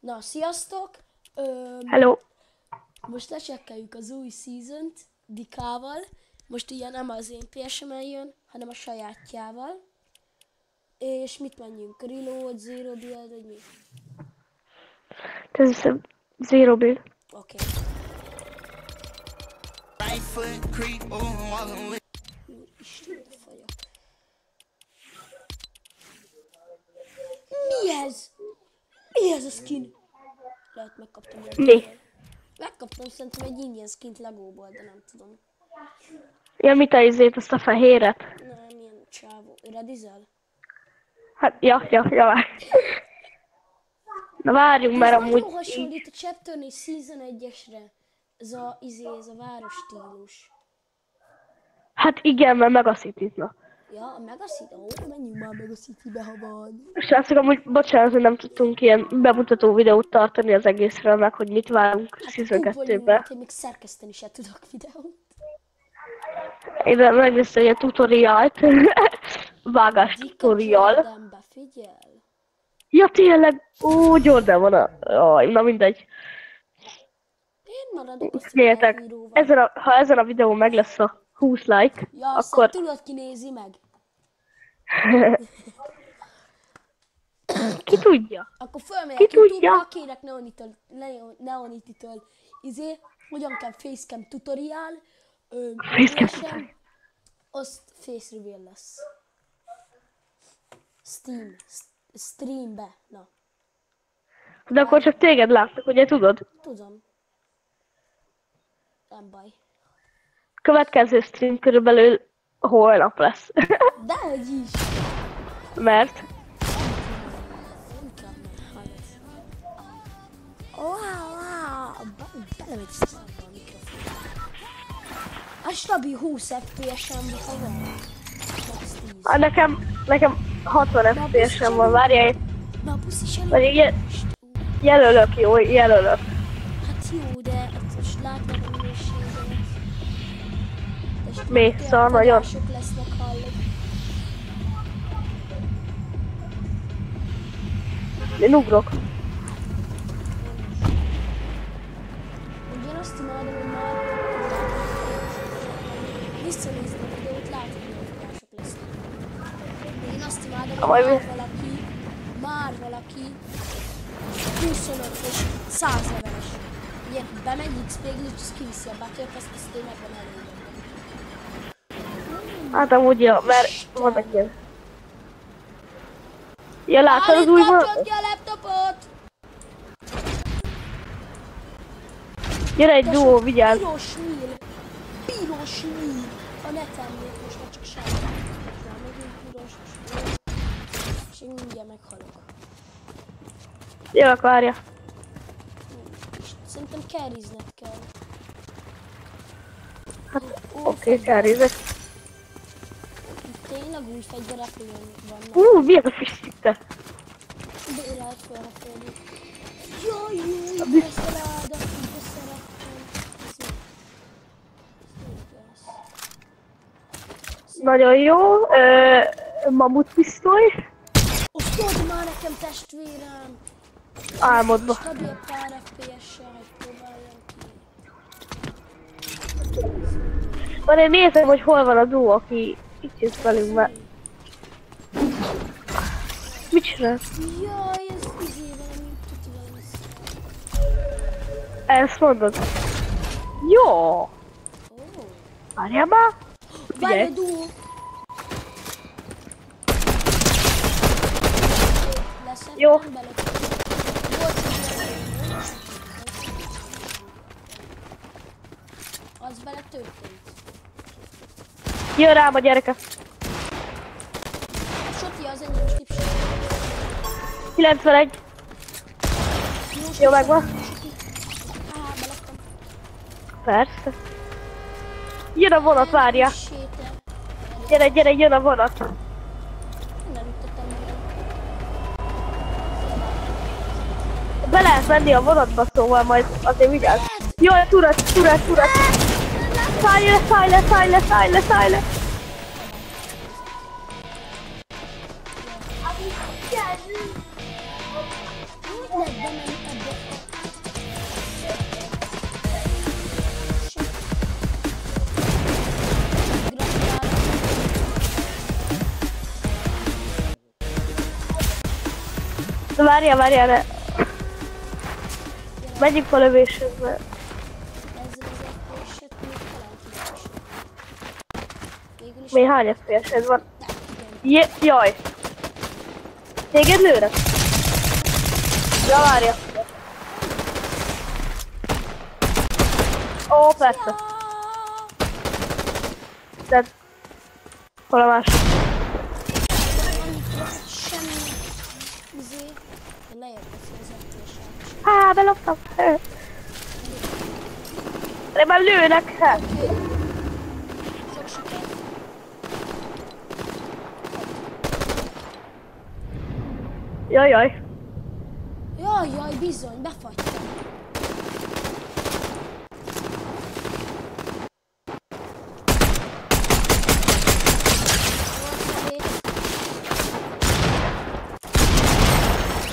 Na, sziasztok! Hello! Most lecsekkeljük az új season-t Dikával. Most ugye nem az én PSM-en jön, hanem a sajátjával. És mit menjünk? Reload, Zero Build, vagy mi? Ez is a Zero Build. Oké. Úristen, de fagyok. Mi ez? Mi ez a skin? Lehet megkaptam Mi? Megkaptam szerintem egy ingyen skint Legóból, de nem tudom. Ja, mit a izét, azt a fehéret? Nem, ilyen csávó. Redizel? Hát, ja. Na várjunk, mert Ez amúgy nagyon hasonlít a Chapter 4 Season 1-esre. Ez a város stílus. Hát igen, mert megaszítítna. Ja, a Megacity? Ó, menjünk már Megacity-be, ha van. Srácok, amúgy bocsánat, hogy nem tudtunk ilyen bemutató videót tartani az egészről, meg hogy mit várunk Season Hát vagyunk, 2-be. mert én még szerkeszteni se tudok videót. Én megnéztem egy tutorialt. Vágás tutorial. Jordanbe, figyel. Ja tényleg, ó, Jordan van a... Jaj, na mindegy. Én maradok azt a Figyeljetek, felhíróval. ha ezen a videón meg lesz a 20 like, Ja, akkor... tudod, ki nézi meg? Ki tudja? Akkor fölmegyek Ki tudja? YouTube-ra, kérek Neonititől hogyan kell facecam tutorial, Facecam sem, azt face reveal lesz. Streambe, na. De akkor csak téged látnak, ugye tudod? Tudom. Nem baj. Következő stream körülbelül holnap lesz. Dehogy is. Mert Belemegy a mikrofon. A stabil 20 FPS-en van. nekem 60 FPS-en van, várjál. Na, puszi sem. Vagy jelölök, jó, jelölök. Hát jó, de most látnak a minőséget. Mi? Szóval nagyon. Sok lesznek, hallod. Én ugrok. Én azt imádom, hogy már visszanézni a videót, látod, hogy fogások lesznek. Én azt imádom, hogy már valaki 25-ös 100 leveles. Ugye bemegy XP glitch, és kiviszi a Battle Pass, azt én meg van elég. Hát amúgy ja, mert vannak ilyen. Ja, láttad az új Kapcsolt vonatot? ki a laptopot! Gyere egy duó, vigyázz. Piros nyíl! A neten még most már csak semmi. Már megint piros nyíl. És én mindjárt meghalok. Jövök, várja. Szerintem carrizned kell. Hát oké, carryzek. Tényleg új fegyverek vannak. Mi ez a fisztitte? Bélelt felhefélni. Jaj, jó, beszéled, így szerettem. Nagyon jó. Mamut pisztoly. Osztod már nekem, testvérem! Álmodba. Stabil pár FPS-sel, hogy próbáljam ki. Már én nézem, hogy hol van a duó, aki itt jött velünk már. Mit csinál? Jaj, ez valami tutival vissza. Ezt mondod? Jó. Ó, Várjál már. várj a Figyelj. duó! Leszek, Jó. nem belökök. Volt egy az bele történt. Jön rám a gyereke. Soti az enyém tipség. 91. Jó, megvan. Belaktam. Persze. Jön a vonat, várja. Sétál. Gyere, jön a vonat. Nem ütöttem meg. Be lehet menni a vonatba, szóval majd azért vigyázz. Jaj, turat. Szállj le. Úgy lehet bemenni Várjál, ne. Menjünk a lövéshez, mert... Ezzel az FPS-et még talán kíváncsi. Végül is... Mi hány FPS-ed van? Igen. Jaj! Téged lőnek? Ja, várja. Ó, persze. De... Hol a másik? Semmi... Lejjebb veszi az FPS-et. Há, beloptam. De már lőnek, hát. Sok sikert. Jaj. Jaj, bizony, befagytam.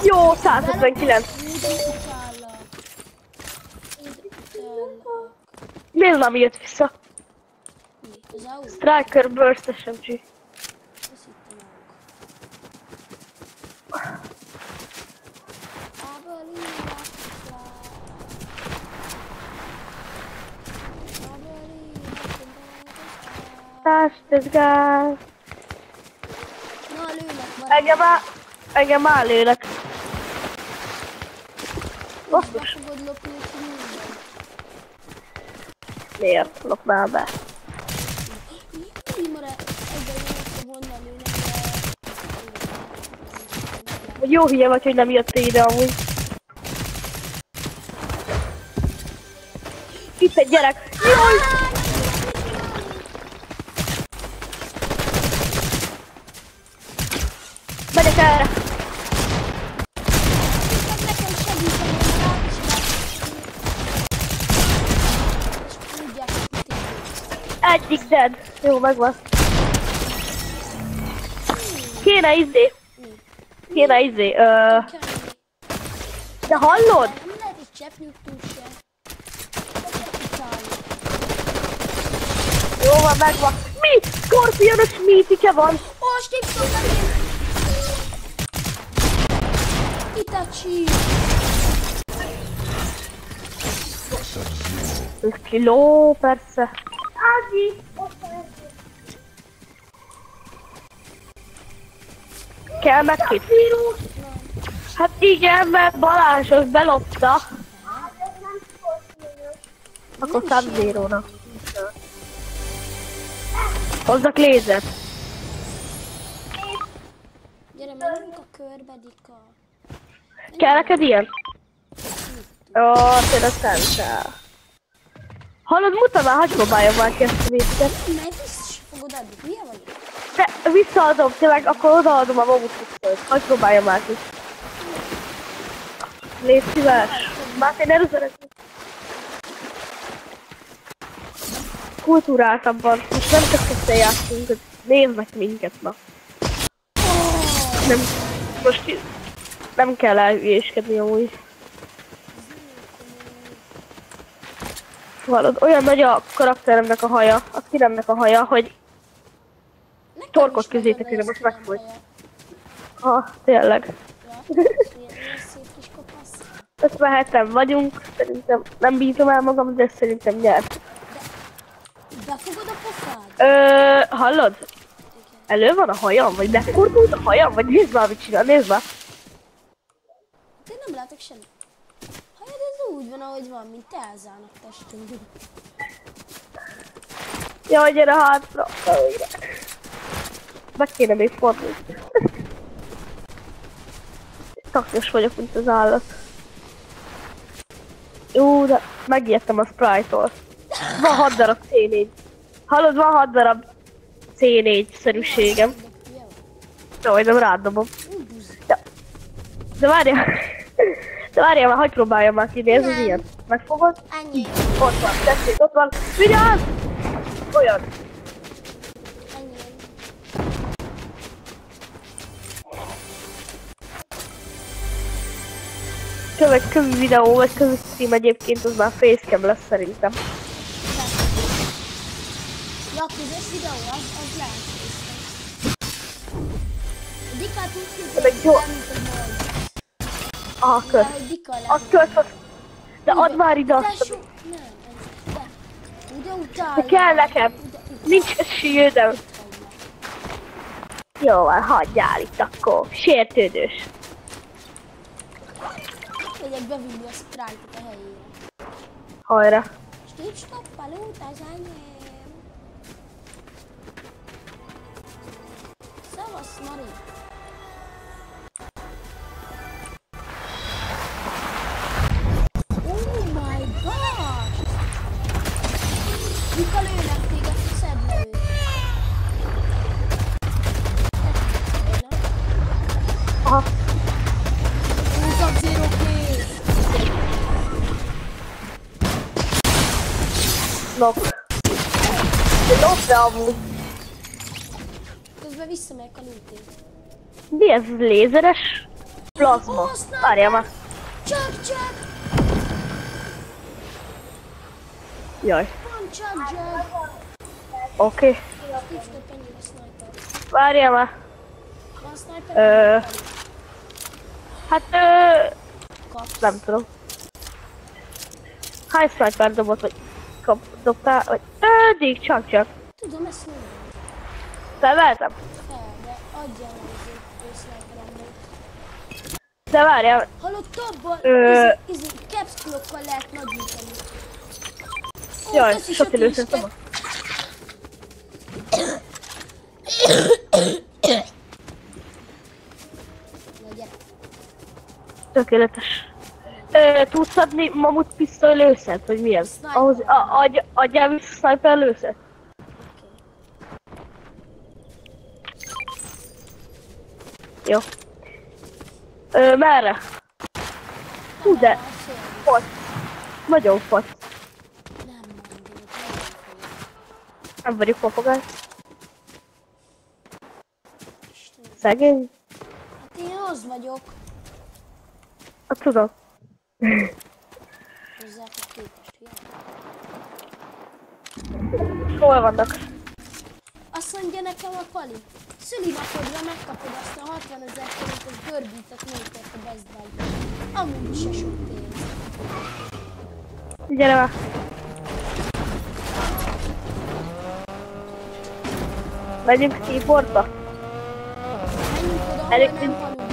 Jó, 159. Miért nem jött vissza? Mi? Az AU? Striker Burst SMG. Ezt hittem That's gáz. Na, lőnek, Engem már lőnek. Most be fogod lopni, hogy minden. Miért lopnál be? Így már egyben jönnek, honnan lőnek, de... Jó hülye vagy, hogy nem jöttél ide amúgy. Itt egy gyerek. Jaj! Megyek erre. Nekem segíteni, mert rá is és tudják, hogy mit érünk. Egyik dead. Jó, megvan. Kéne izé. De hallod? Nem lehet egy cseppnyújt túl sem. Jó van, megvan. Mi? Scorpionos mítike van. Ó, stípszom, nem én! Itachi! 5 kiló, persze. Kell meg két? Hát igen, mert Balázs az belopta. Akkor Sub-Zero-nak. Hozzak lézert. Gyere, menjünk a körbe, Dika. Kell neked ilyen? Ó, tényleg szentál. Hallod, mutatnál, hagyj próbáljam már ki ezt a vécet. Mert is fogod adni, hülye vagy? De visszaadom, tényleg, akkor odaadom a mamutot. Hagyj próbáljam már ki. Légy szíves. Már én előzőnek. Kultúráltabban. Most nem csak ketten játszunk, néznek minket, na. Nem, most nem kell elhülyéskedni amúgy. Hallod, olyan nagy a karakteremnek a haja, a skinnemnek a haja, hogy torkot közé tekére most megfogy. Ha, tényleg. Ilyen szép kis kopasz. 57-en vagyunk, szerintem nem bízom el magam, de szerintem nyert. Befogod a pofád? Hallod? Elő van a hajam, vagy megfordult a hajam, vagy nézd már, mit csinál, nézd már. Én nem látok semmit. Hajad ez úgy van, ahogy van, mint Elzának testünk. Jaj, gyere hátra. Meg kéne még fordulni. Taknyos vagyok, mint az állat. Jó, de megijedtem a Sprite-tól. Van 6 darab C4. Hallod, van 6 darab C4-szerűségem. De majd nem rád dobom. De várjál már, hagyd próbáljam már ki, nézd, az ilyen. Megfogod? Ennyi. Ott van, tessék, ott van. Vigyázz! Olyan. Ennyi. Következő videó, vagy közös stream egyébként, az már facecam lesz szerintem. Ja, a közös videó, az lehet. Dikát úgy Meg jó. mint a majd. Aha, De kösz. hogy Dika A kösz, de add már ide azt. Tesó, nem, ez, de. Ugye utálja. De kell nekem. Nincs shieldem. Jó van, hagyjál itt akkor. Sértődős. Megyek bevinni a Sprite-ot a helyére. Hajra. Stop, stop, palóta, az enyém. Szevasz, Mari. Oh my gosh! Mika lőnek téged, hogy szedd le őt. Aha. Húzak zero kill. Nok. De dobd amúgy. Közben visszamegyek a looting. Mi ez? Lézeres? Plazma. Ó, sniper! Várjál már. Csak! Jaj. Van csak! Oké. Steve, stop, ennyi a sniper. Várjál már. Van sniper? Hát Kapsz. nem tudom. Hány sniper dobott, vagy dobtál, vagy eddig csak. Tudom, ezt nem. Felveltem? Fel, de adjál meg az sniperemnek. De várjál. Hallott abban, caps clockkal lehet nagyítani. Ó, Jaj, köszi, sok Söki, időszak Isten. van. Na gyere. Tökéletes. Tudsz adni mamut pisztoly lőszert, vagy milyen? Sniper. Ahhoz, adjál vissza sniper lőszert? Jó. Merre? Hú, de fasz. Nagyon fasz. Nem mondom, Nem vagyok papagáj. Isten. Szegény? Hát én az vagyok. Hát tudom. Hozzá a képest, ugye? Hol vannak? Azt mondja nekem a Pali. Szülinapodra megkapod azt a 60 000 forintos görbítet métert a Best Buy-ban. Amúgy se sok pénz. Gyere már. Megyünk keyboardba? Menjünk oda, ahol Elég nem nincs. halunk meg.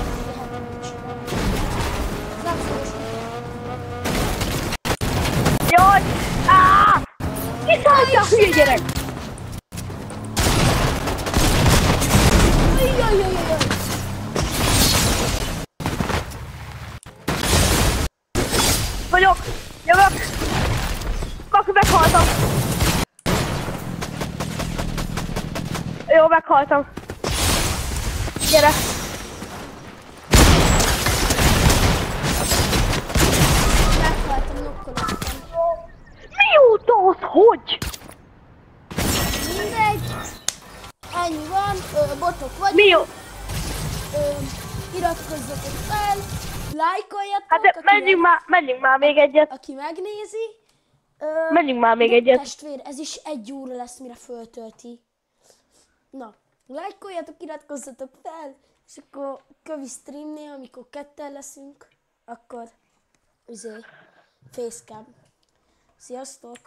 Lehet nincs. Zászlós. Jaj! Áááá! Kiszálltál, hülye gyerek! Jajjajjajjaj! Vagyok! Jövök! Kaki, meghaltam! Jó, meghaltam. Gyere! Meghaltam, nokkolottam. Mióta az hogy? Mindegy. Ennyi van, botok vagyunk. Mi jó? Iratkozzatok fel, lájkoljatok, Hát de menjünk már még egyet. aki megnézi. Menjünk már még de egyet. Testvér, ez is 1 óra lesz, mire föltölti. Na, lájkoljatok, iratkozzatok fel, és akkor kövi streamnél, amikor ketten leszünk, akkor facecam. Sziasztok!